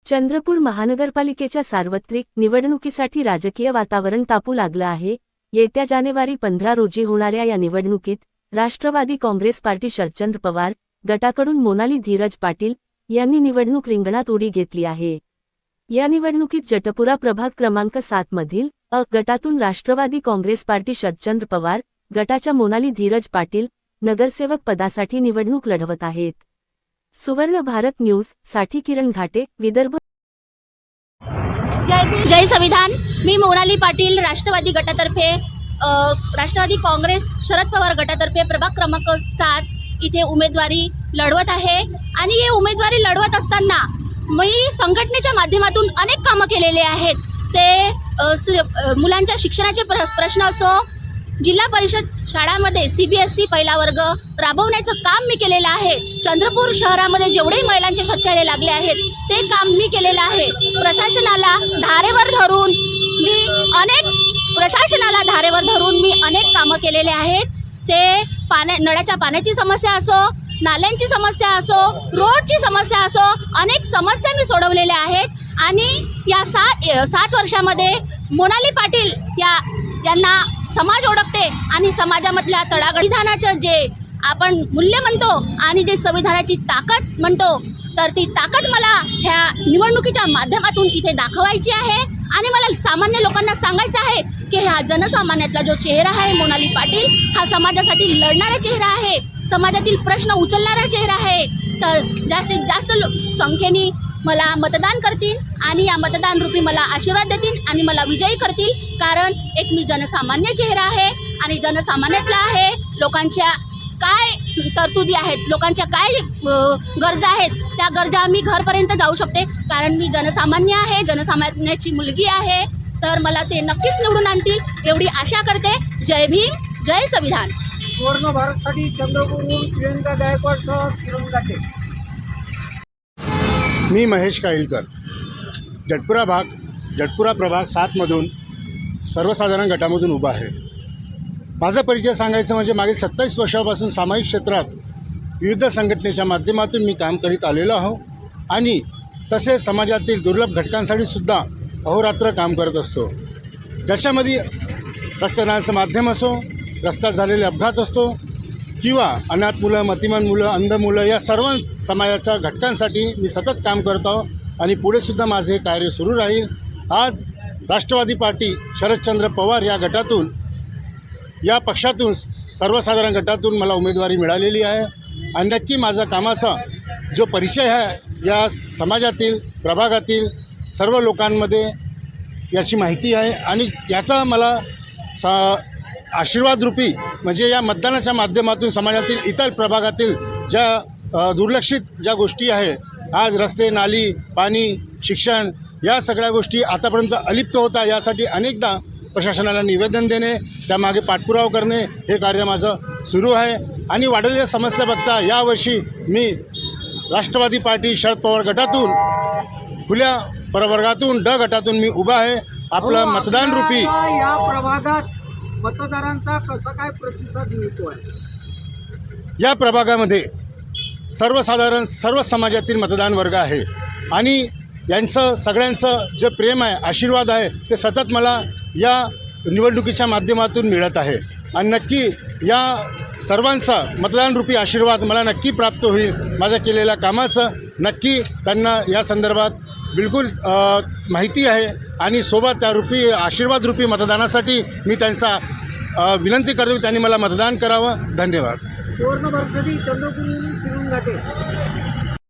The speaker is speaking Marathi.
चंद्रपूर महानगरपालिकेच्या सार्वत्रिक निवडणुकीसाठी राजकीय वातावरण तापू लागलं आहे। येत्या जानेवारी 15 रोजी होणाऱ्या या निवडणुकीत राष्ट्रवादी काँग्रेस पार्टी शरदचंद्र पवार गटाकडून मोनाली धीरज पाटील यांनी निवडणूक रिंगणात उडी घेतली आहे। या निवडणुकीत जटपुरा प्रभाग क्रमांक 7 मधील अ गटातून राष्ट्रवादी काँग्रेस पार्टी शरदचंद्र पवार गटाच्या मोनाली धीरज पाटील नगरसेवक पदासाठी निवडणूक लढवत आहेत। सुवर्ण भारत न्यूज साठी किरण घाटे, विदर्भ। जय संविधान। मी मोनाली पाटील राष्ट्रवादी गटातर्फे राष्ट्रवादी काँग्रेस शरद पवार गटातर्फे प्रभाग क्रमांक 7 इथे उमेदवारी लढवत आहे। आणि हे उमेदवारी लढवत असताना मी संघटनेच्या माध्यमातून अनेक कामं केलेले आहेत। ते मुलांच्या शिक्षणाचे प्रश्न असो, जिल्हा परिषद शाळांमध्ये CBSE पहिला वर्ग राबवण्याचं काम मी केलेलं आहे। चंद्रपूर शहरामध्ये जेवढे महिलांचे शौचालय लागले आहेत ते काम मी केलेलं आहे। प्रशासनाला धारेवर धरून मी अनेक कामं केलेले आहेत। ते नळाच्या पाण्याची समस्या असो, नाल्यांची समस्या असो, रोडची समस्या असो, अनेक समस्या मी सोडवलेल्या आहेत। आणि या 7 वर्षामध्ये मोनाली पाटील यांना समाज ओळखते आणि समाजामधल्या तळागाळाचं जे आपण मूल्य म्हणतो आणि जे संविधानाची ताकद म्हणतो, तर ती ताकद मला ह्या निवडणुकीच्या माध्यमातून इथे दाखवायची आहे। आणि मला सामान्य लोकांना सांगायचं आहे की हा जनसामान्यातला जो चेहरा आहे मोनाली पाटील, हा समाजासाठी लढणारा चेहरा आहे, समाजातील प्रश्न उचलणारा चेहरा आहे। तर जास्तीत जास्त संख्येने मला मतदान करतील आणि या मतदान रूपी मला आशीर्वाद देतील आणि मला विजयी करतील। कारण एक मी जनसामान्य चेहरा आहे आणि जनसामान्यातला आहे। लोकांच्या काय तरतुदी आहेत, लोकांच्या काय गरजा आहेत, त्या गरजा मी घरपर्यंत जाऊ शकते। कारण मी जनसामान्य आहे, जनसामान्याची मुलगी आहे। तर मला ते नक्कीच निवडून आणतील एवढी आशा करते। जय भीम, जय संविधान। पूर्ण भारतसाठी चंद्रपूरहून प्रियंका गायकवाडसह किरण घाटे। मी महेश काहिलकर, जटपुरा प्रभाग 7 मधून सर्वसाधारण गटामधून उभा आहे। माझा परिचय सांगायचं म्हणजे मागील 27 वर्षापासून सामाजिक क्षेत्रात विविध संघटनेच्या माध्यमातून मी काम करीत आलेलो आहो आणि तसेच समाजातील दुर्लभ घटकांसाठी सुद्धा अहोरात्र काम करत असतो। ज्याच्यामध्ये रक्तदानाचं माध्यम असो, रस्त्यात झालेले अपघात असतो किंवा अनाथ मुलं, मतिमंद मुलं, अंध मुलं, या सर्व समाजाच्या घटकांसाठी मी सतत काम करतो आणि पुढेसुद्धा माझे कार्य सुरू राहील। आज राष्ट्रवादी पार्टी शरदचंद्र पवार या गटातून, या पक्षातून, सर्वसाधारण गटातून मला उमेदवारी मिळालेली आहे आणि नक्की माझा कामाचा जो परिचय आहे या समाजातील, प्रभागातील सर्व लोकांमध्ये याची माहिती आहे आणि याचा मला आशीर्वाद रूपी म्हणजे या मतदानाच्या माध्यमातून समाजातील इतर प्रभागातील ज्या दुर्लक्षित ज्या गोष्टी आहे, आज रस्ते, नाली, पाणी, शिक्षण, या सगळ्या गोष्टी आतापर्यंत अलिप्त होता, यासाठी अनेकदा प्रशासनाला निवेदन देणे, त्यामागे पाठपुरावा करणे, हे कार्य माझं सुरू आहे। आणि वाढलेल्या समस्या बघता यावर्षी मी राष्ट्रवादी पार्टी शरद पवार गटातून, खुल्या प्रवर्गातून ड गटातून मी उभा आहे। आपलं मतदान रूपी या प्रभागात मतदारांचा कसा काय प्रतिसाद मिळतो आहे? या प्रभागामध्ये सर्व समाजातील मतदान वर्ग आहे आणि यांचं सगळ्यांचं जे प्रेम आहे, आशीर्वाद आहे, ते सतत मला या निवडणुकीच्या माध्यमातून मिळत आहे आणि नक्की या सर्वांचा मतदान रूपी आशीर्वाद मला नक्की प्राप्त होईल। माझ्या केलेल्या कामाचं नक्की त्यांना या संदर्भात बिलकुल माहिती आहे आणि सोबत त्या रूपी आशीर्वाद रूपी मतदानासाठी मी त्यांचा विनंती करतो, त्यांनी मला मतदान करावं। धन्यवाद। पूर्ण भारतसाठी चंद्रपूरहून किरण घाटे।